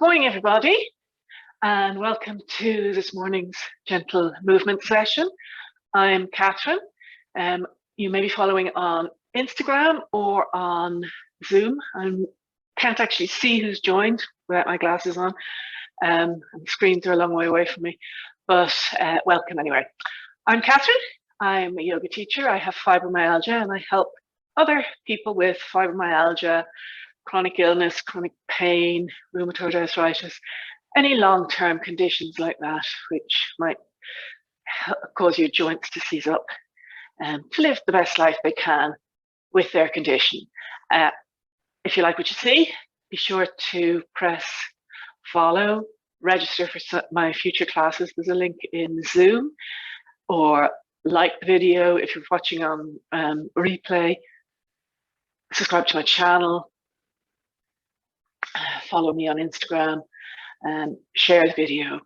Morning, everybody, and welcome to this morning's gentle movement session. I'm Catherine. You may be following on Instagram or on Zoom. I can't actually see who's joined without my glasses on. And the screens are a long way away from me, but welcome anyway. I'm Catherine. I'm a yoga teacher. I have fibromyalgia and I help other people with fibromyalgia, chronic illness, chronic pain, rheumatoid arthritis, any long-term conditions like that, which might cause your joints to seize up and to live the best life they can with their condition. If you like what you see, be sure to press follow, register for my future classes. There's a link in Zoom, or like the video if you're watching on replay, subscribe to my channel, follow me on Instagram, and share the video,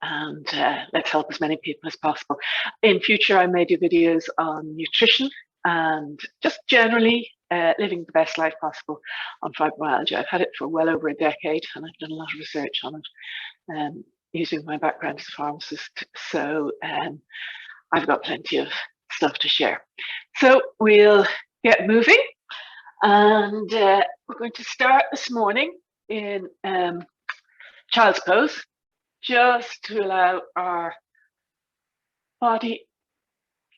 and let's help as many people as possible. In future, I may do videos on nutrition and just generally living the best life possible on fibromyalgia. I've had it for well over a decade, and I've done a lot of research on it using my background as a pharmacist. So I've got plenty of stuff to share. So we'll get moving, and we're going to start this morning in child's pose, just to allow our body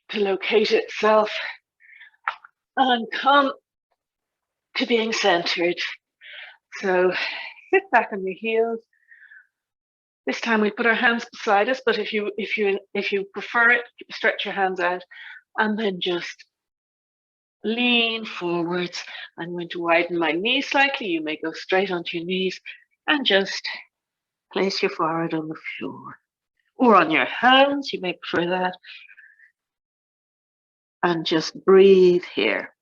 to locate itself and come to being centered. So sit back on your heels. This time we put our hands beside us, but if you prefer it, stretch your hands out and then just lean forwards. I'm going to widen my knees slightly. You may go straight onto your knees and just place your forehead on the floor or on your hands, you may prefer that, and just breathe here.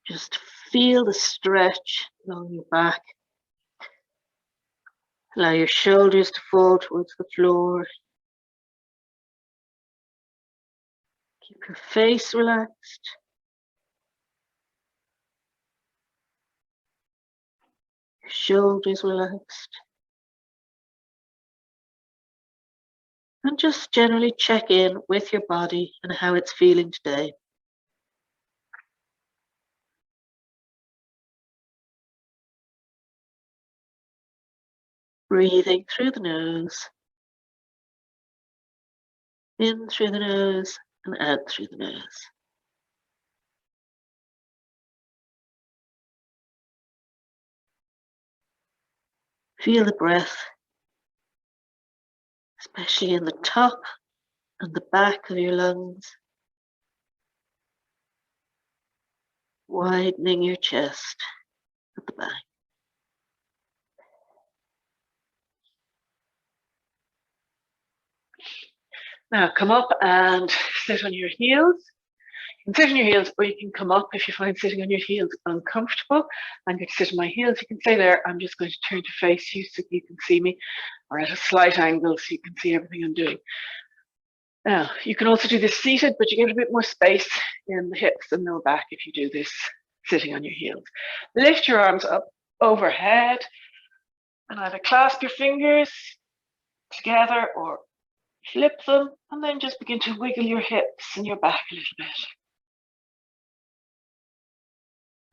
Just feel the stretch along your back. Allow your shoulders to fall towards the floor. Keep your face relaxed. Your shoulders relaxed. And just generally check in with your body and how it's feeling today. Breathing through the nose. In through the nose and out through the nose. Feel the breath, especially in the top and the back of your lungs, widening your chest at the back. Now come up and sit on your heels. You can sit on your heels, or you can come up if you find sitting on your heels uncomfortable. I'm going to sit on my heels. You can stay there. I'm just going to turn to face you so you can see me, or at a slight angle so you can see everything I'm doing. Now, you can also do this seated, but you get a bit more space in the hips and lower back if you do this sitting on your heels. Lift your arms up overhead and either clasp your fingers together or flip them, and then just begin to wiggle your hips and your back a little bit.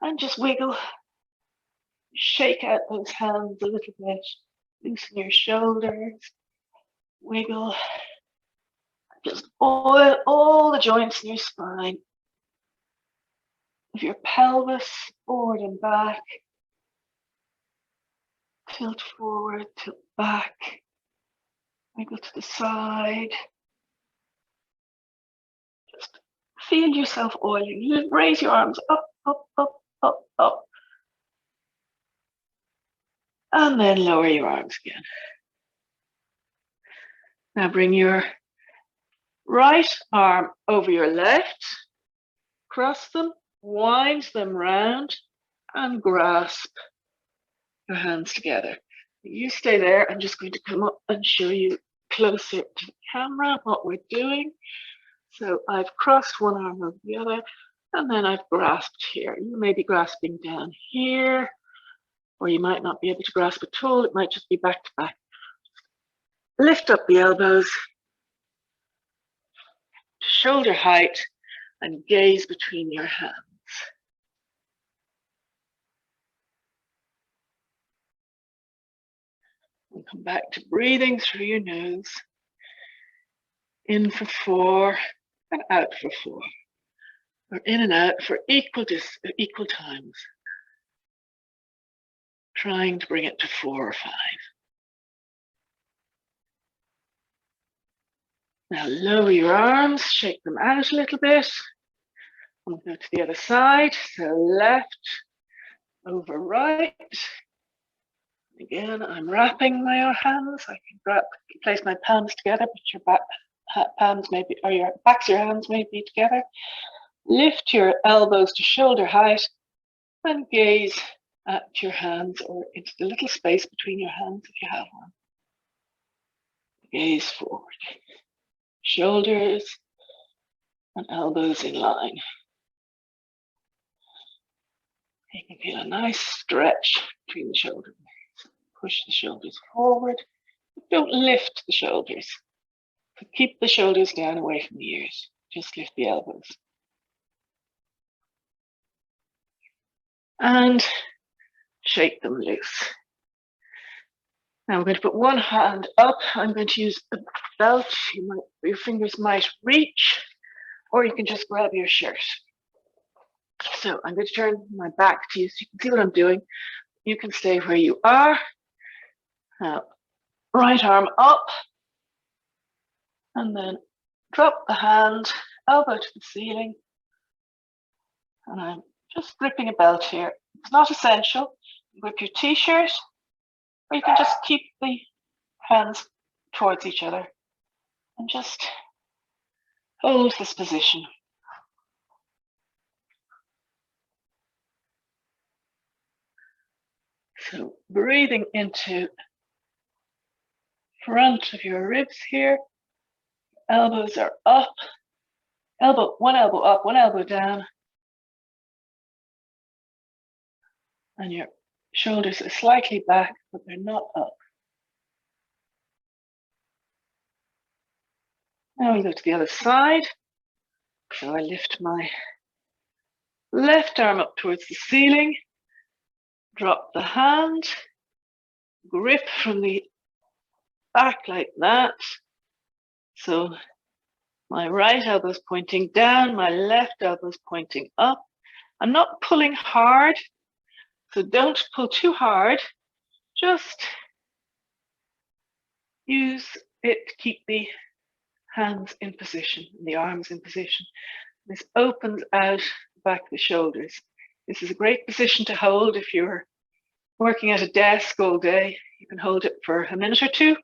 And just wiggle, shake out those hands a little bit, loosen your shoulders, wiggle. Just oil all the joints in your spine. Of your pelvis, forward and back. Tilt forward, tilt back. Wiggle to the side. Just feel yourself oiling. Raise your arms up, up, up, up, up. And then lower your arms again. Now bring your right arm over your left, cross them, wind them round, and grasp your hands together. You stay there. I'm just going to come up and show you closer to the camera what we're doing. So I've crossed one arm over the other, and then I've grasped here. You may be grasping down here, or you might not be able to grasp at all. It might just be back to back. Lift up the elbows to shoulder height and gaze between your hands. And come back to breathing through your nose. In for 4 and out for 4. Or in and out for equal times. Trying to bring it to 4 or 5. Now lower your arms, shake them out a little bit. And go to the other side. So left over right. Again, I'm wrapping my hands. I can place my palms together, but your palms may be, or your backs of your hands may be together. Lift your elbows to shoulder height and gaze at your hands or into the little space between your hands if you have one. Gaze forward. Shoulders and elbows in line. You can feel a nice stretch between the shoulders. Push the shoulders forward, but don't lift the shoulders. So keep the shoulders down away from the ears. Just lift the elbows. And shake them loose. Now I'm going to put one hand up. I'm going to use a belt. Your fingers might reach, or you can just grab your shirt. So I'm going to turn my back to you so you can see what I'm doing. You can stay where you are. Now, right arm up, and then drop the hand, elbow to the ceiling. And I'm just gripping a belt here. It's not essential. Grip your t-shirt, or you can just keep the hands towards each other and just hold this position. So breathing into front of your ribs here. Elbows are up. One elbow up, one elbow down. And your shoulders are slightly back, but they're not up. Now we go to the other side. So I lift my left arm up towards the ceiling. Drop the hand. Grip from the back like that. So my right elbow is pointing down, my left elbow is pointing up. I'm not pulling hard, so don't pull too hard. Just use it to keep the hands in position, and the arms in position. This opens out the back of the shoulders. This is a great position to hold if you're working at a desk all day. You can hold it for a minute or two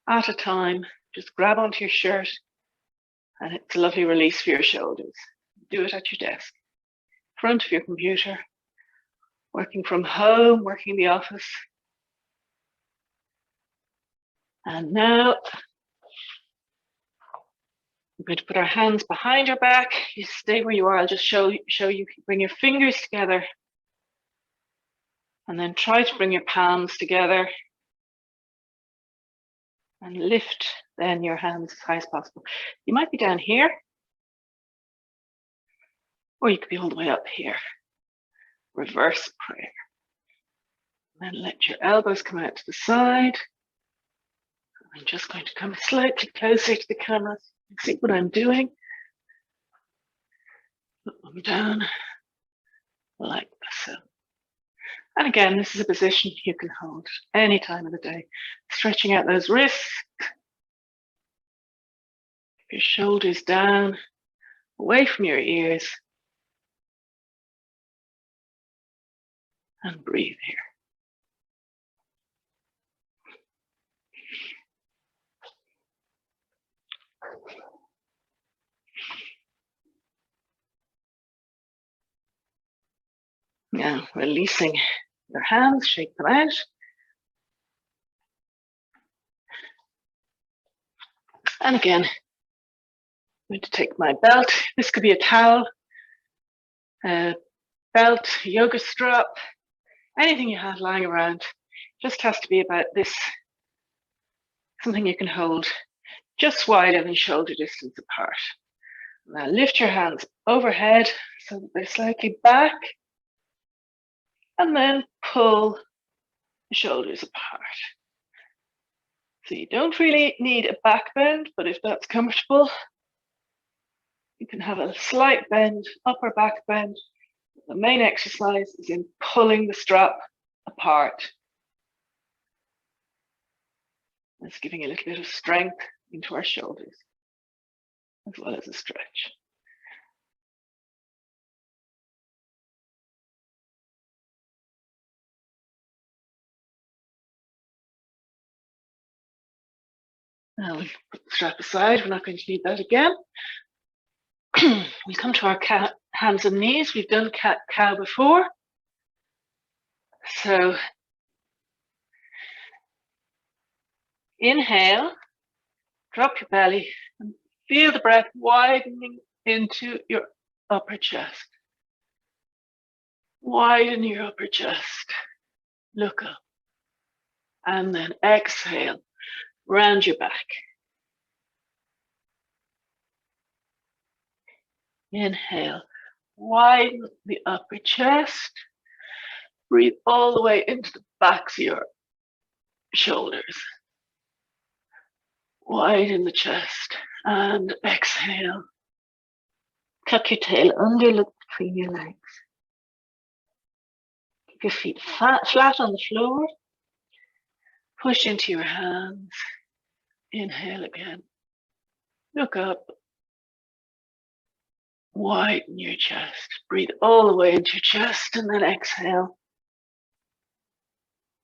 at a time. Just grab onto your shirt, and it's a lovely release for your shoulders. Do it at your desk, in front of your computer, working from home, working in the office. And now we're going to put our hands behind your back. You stay where you are. I'll just show you. Bring your fingers together, and then try to bring your palms together. And lift then your hands as high as possible. You might be down here, or you could be all the way up here. Reverse prayer. And then let your elbows come out to the side. I'm just going to come slightly closer to the camera so you can see what I'm doing. Put them down like so. And again, this is a position you can hold any time of the day. Stretching out those wrists. Your shoulders down, away from your ears. And breathe here. Now, releasing your hands, shake them out. And again, I'm going to take my belt. This could be a towel, a belt, yoga strap, anything you have lying around. Just has to be about this, something you can hold just wider than shoulder distance apart. Now lift your hands overhead so that they're slightly back, and then pull the shoulders apart. So you don't really need a back bend, but if that's comfortable, you can have a slight bend, upper back bend. The main exercise is in pulling the strap apart. It's giving a little bit of strength into our shoulders, as well as a stretch. Now we'll put the strap aside, we're not going to need that again. We'll come to our hands and knees. We've done cat-cow before. So inhale, drop your belly, and feel the breath widening into your upper chest. Widen your upper chest. Look up. And then exhale, round your back. Inhale, widen the upper chest. Breathe all the way into the backs of your shoulders. Widen the chest and exhale. Tuck your tail under, look between your legs. Keep your feet flat on the floor. Push into your hands. Inhale again. Look up. Widen your chest. Breathe all the way into your chest and then exhale.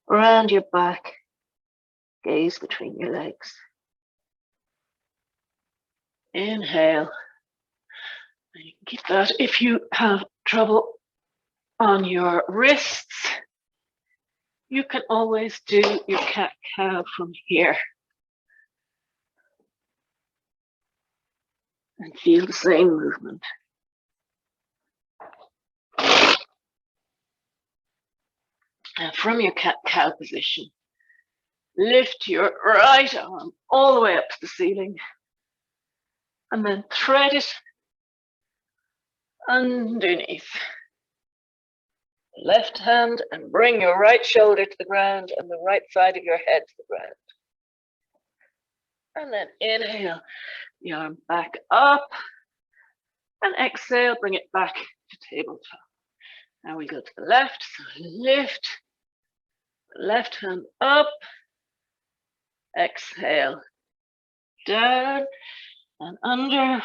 Round your back. Gaze between your legs. Inhale. And you can keep that. If you have trouble on your wrists, you can always do your cat-cow from here. And feel the same movement. And from your cat-cow position, lift your right arm all the way up to the ceiling and then thread it underneath. Left hand and bring your right shoulder to the ground and the right side of your head to the ground. And then inhale, the arm back up, and exhale, bring it back to tabletop. Now we go to the left, so lift, left hand up, exhale, down and under,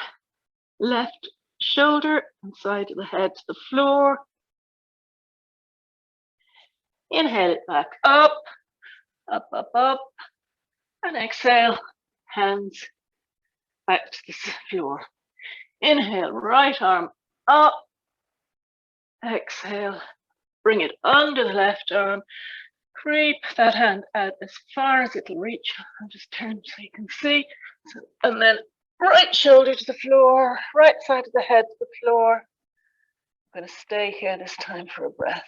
left shoulder and side of the head to the floor. Inhale it back up, up, up, up, and exhale, hands back to the floor. Inhale, right arm up, exhale, bring it under the left arm, creep that hand out as far as it'll reach. I'll just turn so you can see. So, and then right shoulder to the floor, right side of the head to the floor. I'm going to stay here this time for a breath.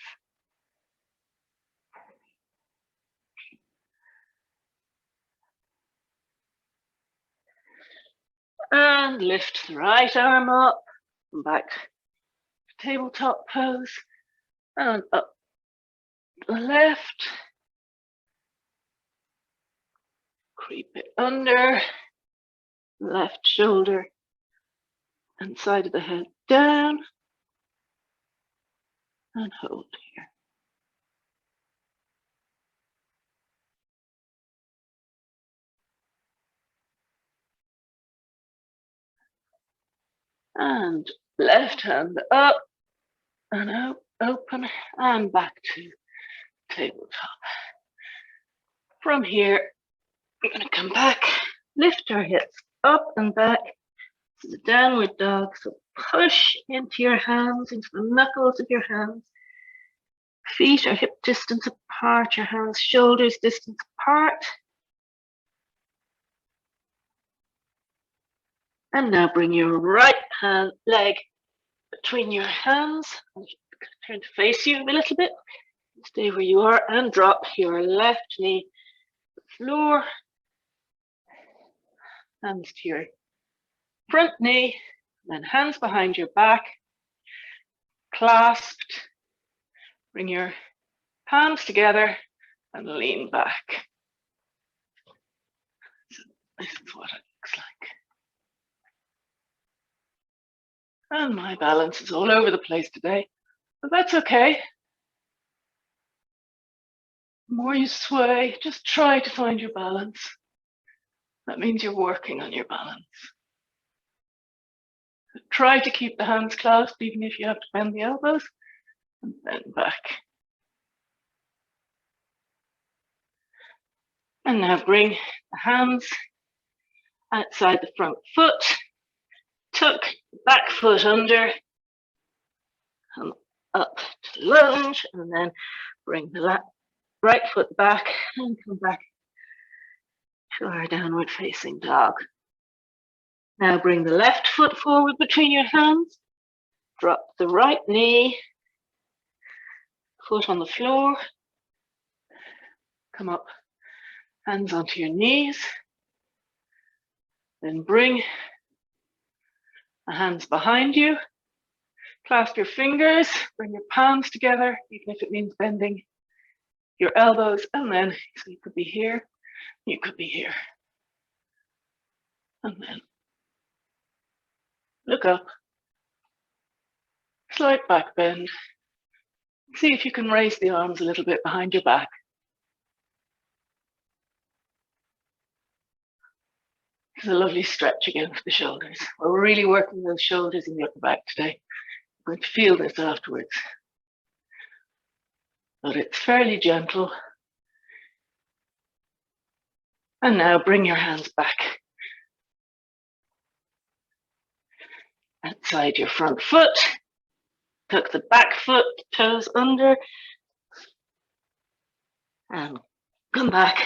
And lift the right arm up and back to tabletop pose. And up the left. Creep it under, left shoulder and side of the head down. And hold here. And left hand up and out, open and back to tabletop. From here, we're going to come back, lift our hips up and back to the downward dog. So push into your hands, into the knuckles of your hands. Feet are hip distance apart, your hands, shoulders distance apart. And now bring your right hand leg between your hands. Turn to face you a little bit. Stay where you are and drop your left knee to the floor. Hands to your front knee, then hands behind your back, clasped. Bring your palms together and lean back. So this is what it looks like. And my balance is all over the place today, but that's okay. The more you sway, just try to find your balance. That means you're working on your balance. Try to keep the hands clasped, even if you have to bend the elbows, and bend back. And now bring the hands outside the front foot, tuck the back foot under, come up to lunge, and then bring the right foot back and come back to our downward facing dog. Now bring the left foot forward between your hands, drop the right knee, foot on the floor, come up, hands onto your knees, then bring the hands behind you, clasp your fingers, bring your palms together, even if it means bending your elbows, and then, so you could be here, you could be here. And then look up, slight back bend. See if you can raise the arms a little bit behind your back. It's a lovely stretch again for the shoulders. We're really working those shoulders and the upper back today. We're going to feel this afterwards. But it's fairly gentle. And now bring your hands back outside your front foot. Tuck the back foot, toes under, and come back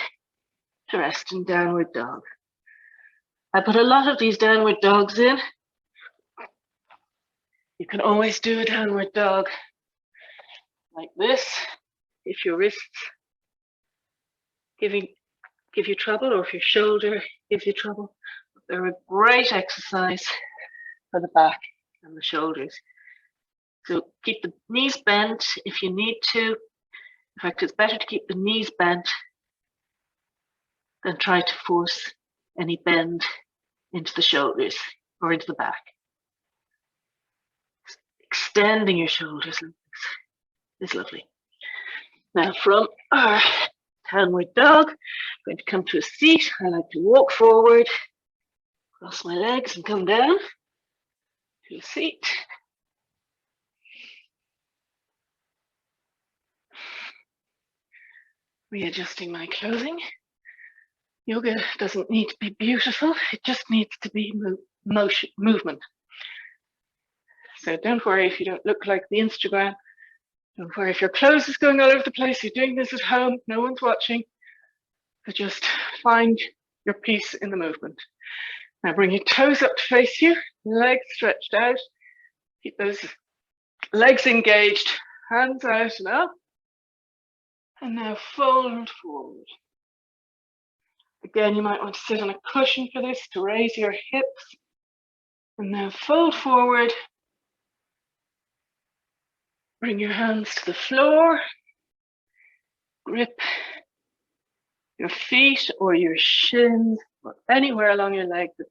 to rest in downward dog. I put a lot of these downward dogs in. You can always do a downward dog like this if your wrists give you trouble, or if your shoulder gives you trouble. They're a great exercise for the back and the shoulders. So keep the knees bent if you need to. In fact, it's better to keep the knees bent than try to force any bend into the shoulders or into the back. Extending your shoulders is lovely. Now from our downward dog, I'm going to come to a seat. I like to walk forward, cross my legs and come down to a seat. Readjusting my clothing. Yoga doesn't need to be beautiful, it just needs to be movement. So don't worry if you don't look like the Instagram. Don't worry if your clothes is going all over the place, you're doing this at home, no one's watching. But just find your peace in the movement. Now bring your toes up to face you, legs stretched out. Keep those legs engaged, hands out and up. And now fold forward. Again, you might want to sit on a cushion for this to raise your hips. And now fold forward. Bring your hands to the floor. Grip your feet or your shins or anywhere along your leg that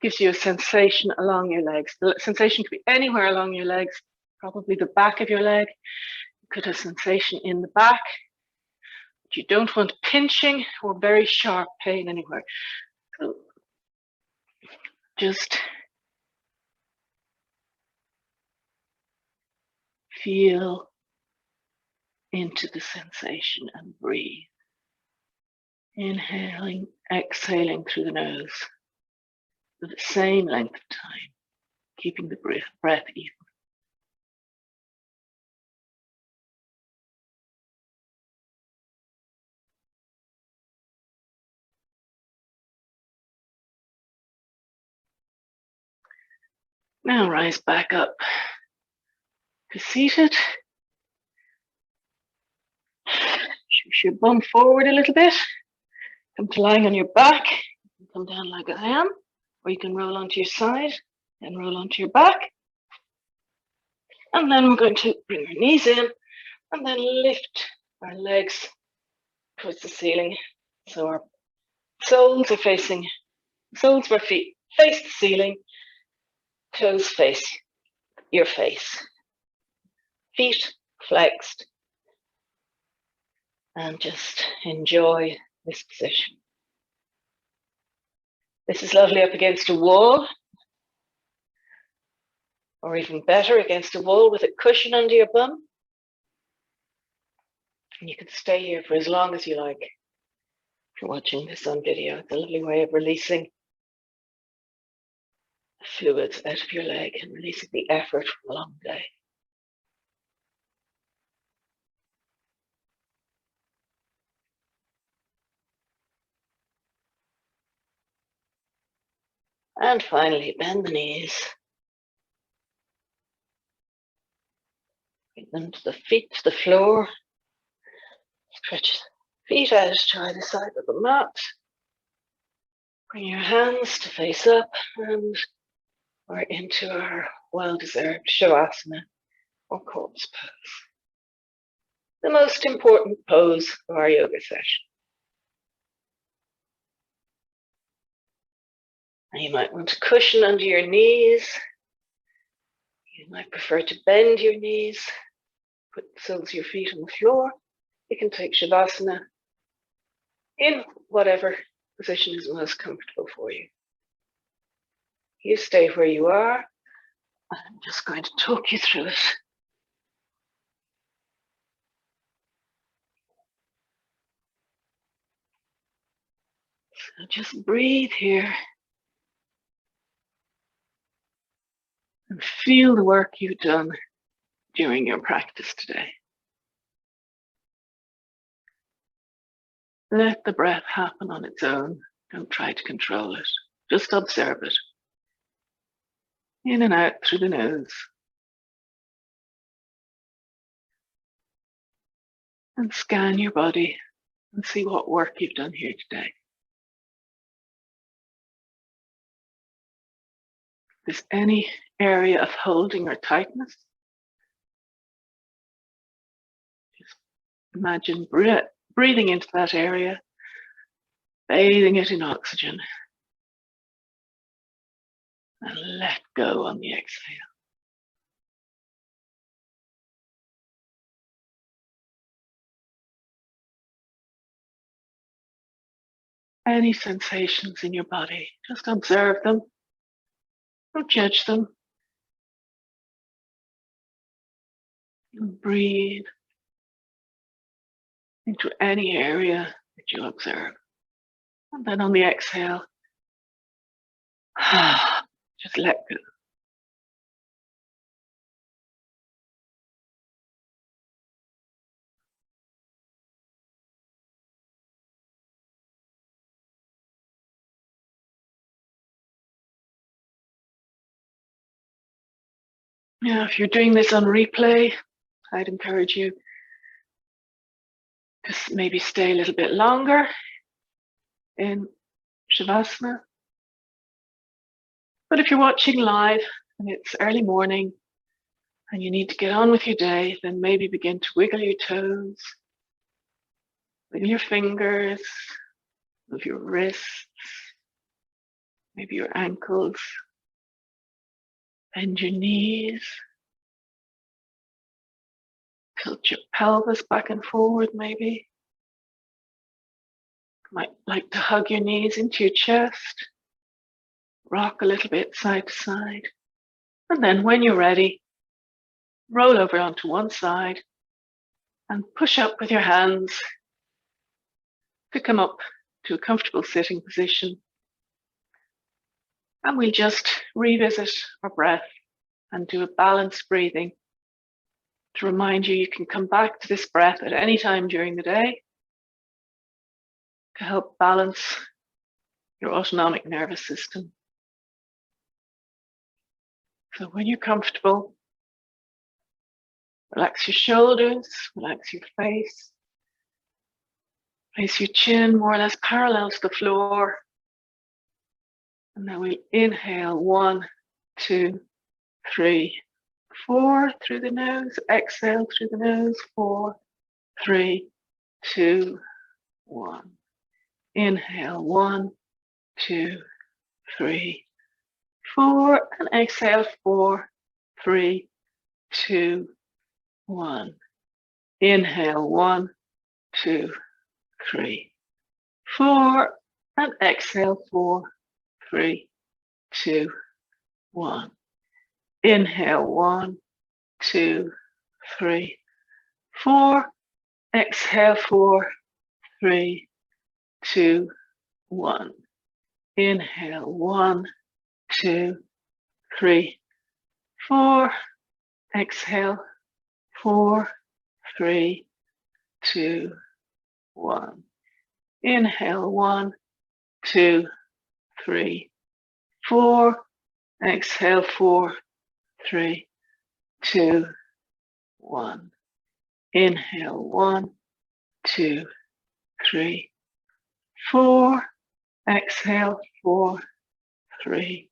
gives you a sensation along your legs. The sensation could be anywhere along your legs, probably the back of your leg. You could have sensation in the back. But you don't want pinching or very sharp pain anywhere. So just feel into the sensation and breathe. Inhaling, exhaling through the nose for the same length of time, keeping the breath even. Now rise back up to seated. push your bum forward a little bit. Come to lying on your back. Come down like I am, or you can roll onto your side and roll onto your back. And then we're going to bring our knees in and then lift our legs towards the ceiling. So our soles of our feet face the ceiling, toes face your face, feet flexed, and just enjoy this position. This is lovely up against a wall, or even better, against a wall with a cushion under your bum. And you can stay here for as long as you like. If you're watching this on video, it's a lovely way of releasing fluids out of your leg and releasing the effort from a long day. And finally, bend the knees. Bring them to the feet, to the floor. Stretch feet out to either side of the mat. Bring your hands to face up, and we're into our well-deserved Shavasana or corpse pose. The most important pose of our yoga session. And you might want to cushion under your knees. You might prefer to bend your knees, put the soles of your feet on the floor. You can take Shavasana in whatever position is most comfortable for you. You stay where you are. I'm just going to talk you through it. So just breathe here and feel the work you've done during your practice today. Let the breath happen on its own. Don't try to control it. Just observe it. In and out through the nose. And scan your body and see what work you've done here today. If there's any area of holding or tightness, just imagine breathing into that area, bathing it in oxygen, and let go on the exhale. Any sensations in your body, just observe them. Don't judge them. And breathe into any area that you observe. And then on the exhale, just let go. Now, if you're doing this on replay, I'd encourage you to maybe stay a little bit longer in Shavasana. But if you're watching live and it's early morning and you need to get on with your day, then maybe begin to wiggle your toes, wiggle your fingers, move your wrists, maybe your ankles, bend your knees, tilt your pelvis back and forward maybe. You might like to hug your knees into your chest, rock a little bit side to side, and then when you're ready, roll over onto one side and push up with your hands to come up to a comfortable sitting position. And we'll just revisit our breath and do a balanced breathing to remind you can come back to this breath at any time during the day to help balance your autonomic nervous system. So when you're comfortable, relax your shoulders, relax your face, Place your chin more or less parallel to the floor. And then we inhale 1, 2, 3, 4 through the nose. Exhale through the nose. 4, 3, 2, 1. Inhale 1, 2, 3, 4, and exhale 4, 3, 2, 1. Inhale 1, 2, 3, 4, and exhale 4, 3, 2, 1. Inhale 1, 2, 3, 4. Exhale 4, 3, 2, 1. Inhale 1, 2, 3, 4. Exhale 4, 3, 2, 1. Inhale 1, 2, 3, 4. Exhale 4, 3, 2, 1. Inhale 1, 2, 3, 4. Exhale 4, 3,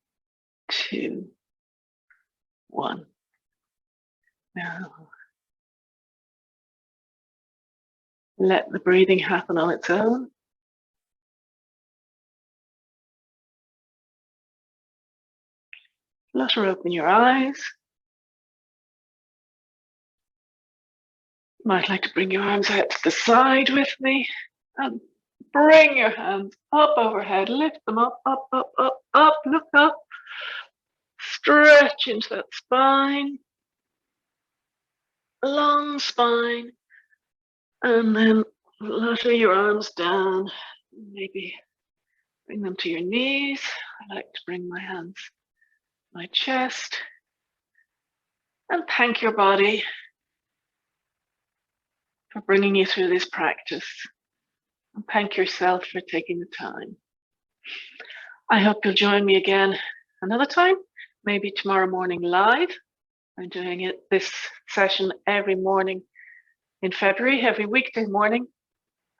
2, 1. Now let the breathing happen on its own. Flutter open your eyes. You might like to bring your arms out to the side with me and bring your hands up overhead. Lift them up, up, up, up, up. Look up. Stretch into that spine. Long spine. And then flutter your arms down. Maybe bring them to your knees. I like to bring my hands to my chest. And thank your body for bringing you through this practice. And thank yourself for taking the time. I hope you'll join me again another time, maybe tomorrow morning live. I'm doing this session every morning in February, every weekday morning,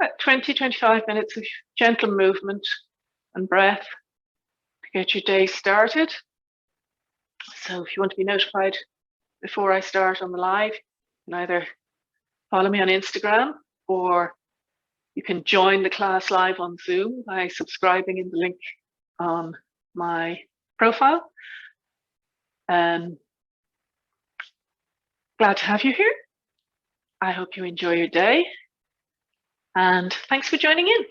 at 20-25 minutes of gentle movement and breath to get your day started. So if you want to be notified before I start on the live, you can either follow me on Instagram, or you can join the class live on Zoom by subscribing in the link on my profile. Glad to have you here. I hope you enjoy your day, and thanks for joining in.